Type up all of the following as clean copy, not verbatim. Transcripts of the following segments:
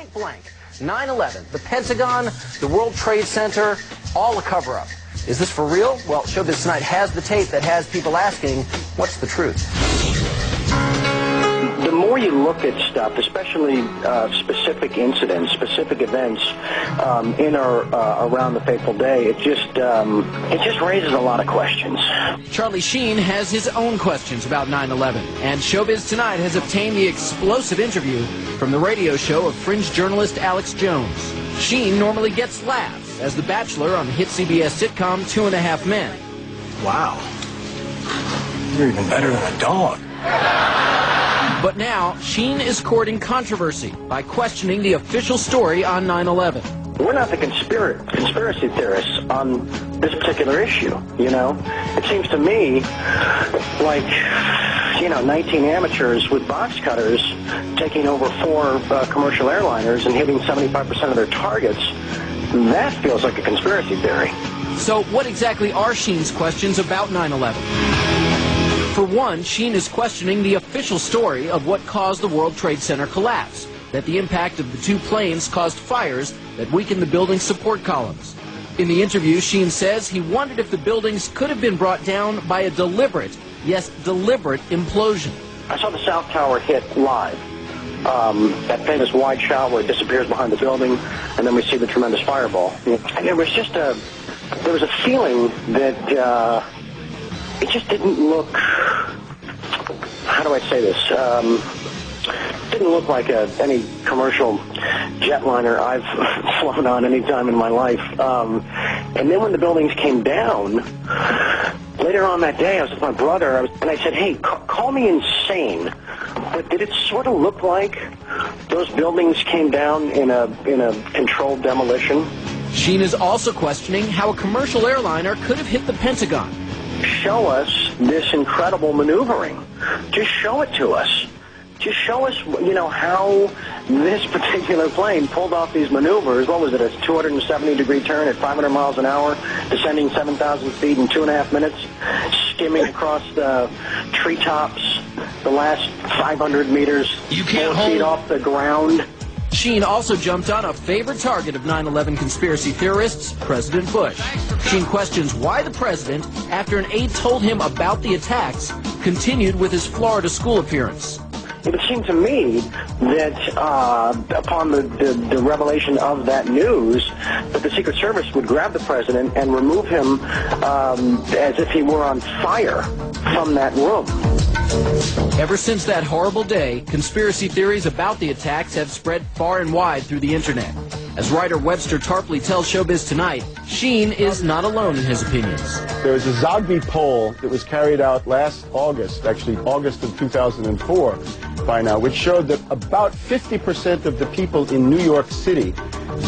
point blank. 9/11, the Pentagon, the World Trade Center, all a cover-up. Is this for real? Well, Showbiz Tonight has the tape that has people asking, what's the truth? The more you look at stuff, especially specific incidents, specific events in or around the fateful day, it just raises a lot of questions. Charlie Sheen has his own questions about 9/11, and Showbiz Tonight has obtained the explosive interview from the radio show of fringe journalist Alex Jones. Sheen normally gets laughs as the Bachelor on the hit CBS sitcom 2.5 Men. Wow. You're even better than a dog. But now, Sheen is courting controversy by questioning the official story on 9/11. We're not the conspiracy theorists on this particular issue, you know? It seems to me like, 19 amateurs with box cutters taking over 4 commercial airliners and hitting 75% of their targets. That feels like a conspiracy theory. So what exactly are Sheen's questions about 9/11? For one, Sheen is questioning the official story of what caused the World Trade Center collapse, that the impact of the 2 planes caused fires that weakened the building's support columns. In the interview, Sheen says he wondered if the buildings could have been brought down by a deliberate, yes, deliberate implosion. I saw the South Tower hit live. That famous wide shot where it disappears behind the building, and then we see the tremendous fireball. And there was just there was a feeling that it just didn't look, how do I say this, didn't look like any commercial jetliner I've flown on any time in my life. And then when the buildings came down, later on that day, I was with my brother, and I said, hey, call me insane, but did it sort of look like those buildings came down in a controlled demolition? Sheen is also questioning how a commercial airliner could have hit the Pentagon. Show us this incredible maneuvering. Just show it to us. Just show us, how this particular plane pulled off these maneuvers. What was it, a 270-degree turn at 500 miles an hour, descending 7,000 feet in 2.5 minutes, skimming across the treetops, the last 500 meters, 4 feet off the ground. Sheen also jumped on a favorite target of 9/11 conspiracy theorists, President Bush. Sheen questions why the president, after an aide told him about the attacks, continued with his Florida school appearance. It would seem to me that upon the revelation of that news, that the Secret Service would grab the president and remove him as if he were on fire from that room. Ever since that horrible day, conspiracy theories about the attacks have spread far and wide through the internet. As writer Webster Tarpley tells Showbiz Tonight, Sheen is not alone in his opinions. There was a Zogby poll that was carried out last August, actually August of 2004 by now, which showed that about 50% of the people in New York City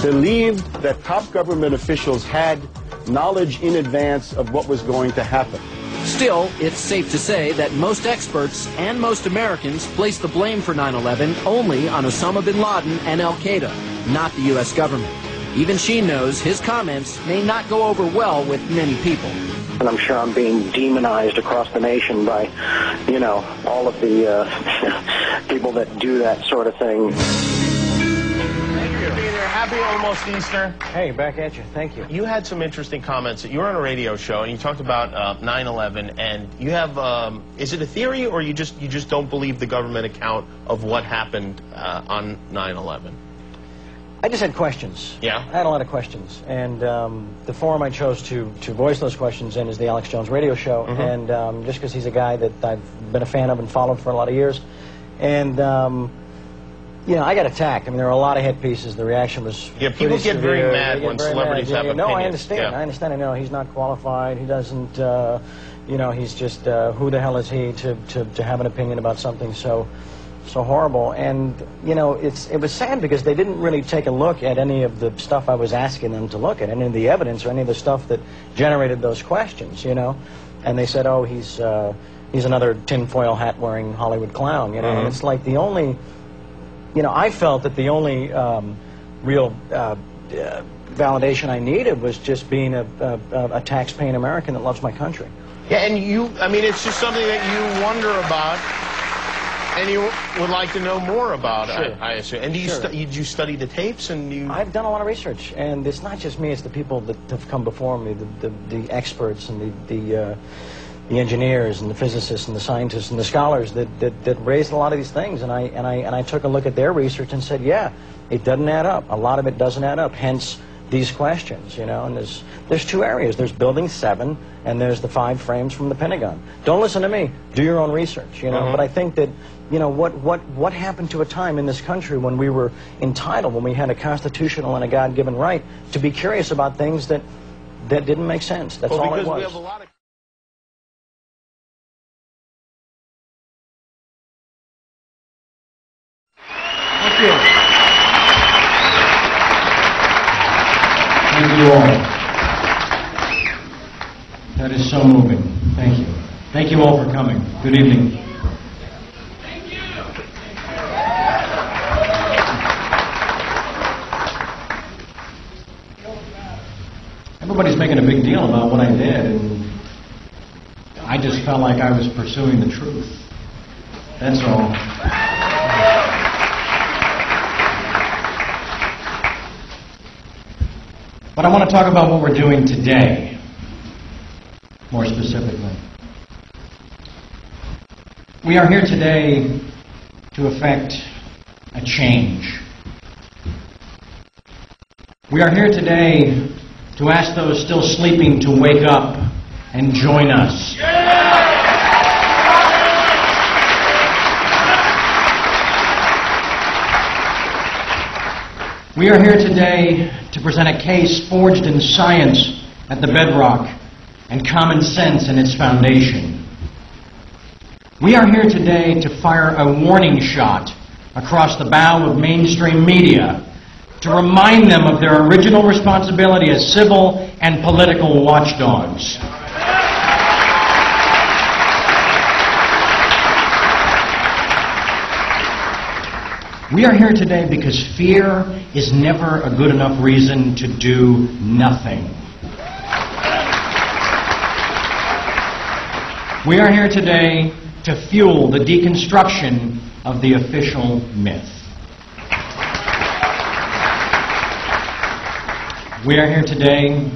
believed that top government officials had knowledge in advance of what was going to happen. Still, it's safe to say that most experts and most Americans place the blame for 9/11 only on Osama bin Laden and Al-Qaeda, not the U.S. government. Even Sheen knows his comments may not go over well with many people. And I'm sure I'm being demonized across the nation by, all of the people that do that sort of thing. Happy almost Easter. Hey, back at you. Thank you. You had some interesting comments. You were on a radio show and you talked about 9/11, and you have, is it a theory or you just don't believe the government account of what happened on 9/11? I just had questions. Yeah? I had a lot of questions. And the forum I chose to voice those questions in is the Alex Jones radio show. Mm-hmm. And just because he's a guy that I've been a fan of and followed for a lot of years. And I got attacked. I mean, there were a lot of hit pieces. The reaction was people get very mad when celebrities have opinions. No, I understand. Yeah. I understand. I know he's not qualified. He doesn't, he's just, who the hell is he to have an opinion about something so horrible? And, it was sad because they didn't really take a look at any of the stuff I was asking them to look at, any of the evidence or any of the stuff that generated those questions, And they said, oh, he's another tinfoil hat-wearing Hollywood clown, And it's like the only... I felt that the only real validation I needed was just being a tax-paying American that loves my country. Yeah, and it's just something that you wonder about. And you would like to know more about Sure. it, I assume. And do you Sure. did you study the tapes? And you? I've done a lot of research, and it's not just me, it's the people that have come before me, the experts and the engineers and the physicists and the scientists and the scholars that raised a lot of these things, and I took a look at their research and said, yeah, it doesn't add up. A lot of it doesn't add up, hence these questions, you know. And there's two areas. There's Building 7, and there's the 5 frames from the Pentagon. Don't listen to me. Do your own research, you know. But I think that, you know, what happened to a time in this country when we were entitled, when we had a constitutional and a God-given right to be curious about things that didn't make sense. That's all it was. We have a lot of Thank you. Thank you all. That is so moving. Thank you. Thank you all for coming. Good evening. Thank you. Everybody's making a big deal about what I did, and I just felt like I was pursuing the truth. That's all. But I want to talk about what we're doing today, more specifically. We are here today to effect a change. We are here today to ask those still sleeping to wake up and join us. We are here today to present a case forged in science at the bedrock and common sense in its foundation. We are here today to fire a warning shot across the bow of mainstream media to remind them of their original responsibility as civil and political watchdogs. We are here today because fear is never a good enough reason to do nothing. We are here today to fuel the deconstruction of the official myth. We are here today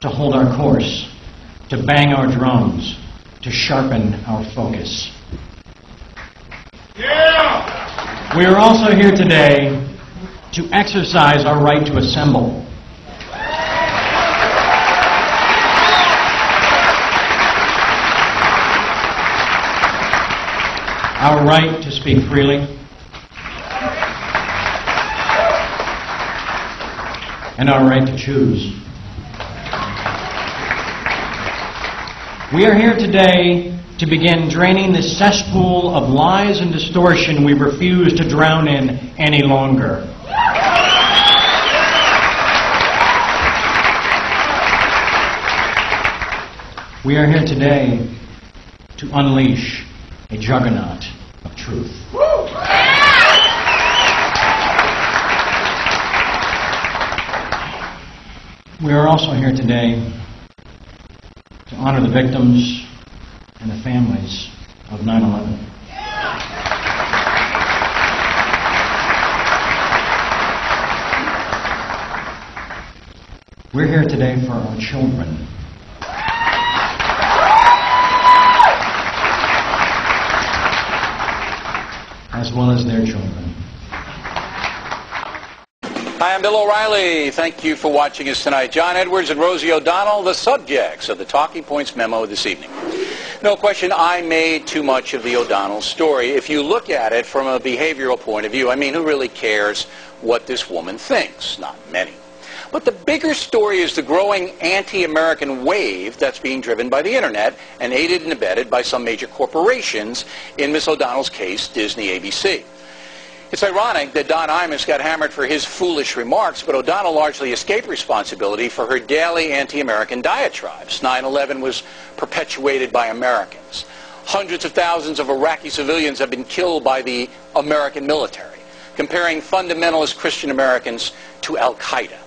to hold our course, to bang our drums, to sharpen our focus. We are also here today to exercise our right to assemble. Our right to speak freely. And our right to choose. We are here today to begin draining the cesspool of lies and distortion we refuse to drown in any longer. We are here today to unleash a juggernaut of truth. We are also here today to honor the victims and the families of 9/11. We're here today for our children. As well as their children. Hi, I'm Bill O'Reilly. Thank you for watching us tonight. John Edwards and Rosie O'Donnell, the subjects of the Talking Points memo this evening. No question, I made too much of the O'Donnell story. If you look at it from a behavioral point of view, I mean, who really cares what this woman thinks? Not many. But the bigger story is the growing anti-American wave that's being driven by the internet and aided and abetted by some major corporations, in Miss O'Donnell's case, Disney, ABC. It's ironic that Don Imus got hammered for his foolish remarks, but O'Donnell largely escaped responsibility for her daily anti-American diatribes. 9/11 was perpetuated by Americans. Hundreds of thousands of Iraqi civilians have been killed by the American military, comparing fundamentalist Christian Americans to Al-Qaeda.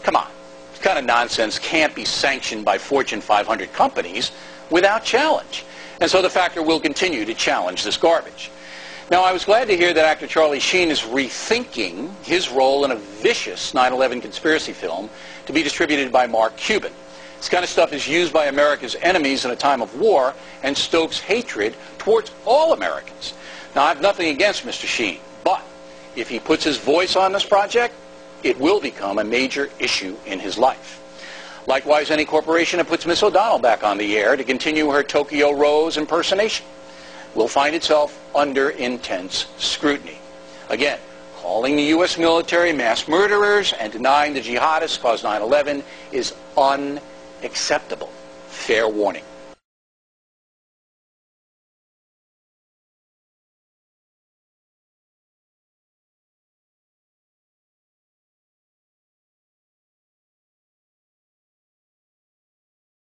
Come on, this kind of nonsense can't be sanctioned by Fortune 500 companies without challenge. And so the Factor will continue to challenge this garbage. Now, I was glad to hear that actor Charlie Sheen is rethinking his role in a vicious 9/11 conspiracy film to be distributed by Mark Cuban. This kind of stuff is used by America's enemies in a time of war and stokes hatred towards all Americans. Now, I have nothing against Mr. Sheen, but if he puts his voice on this project, it will become a major issue in his life. Likewise, any corporation that puts Miss O'Donnell back on the air to continue her Tokyo Rose impersonation will find itself under intense scrutiny. Again, calling the U.S. military mass murderers and denying the jihadists caused 9/11 is unacceptable. Fair warning.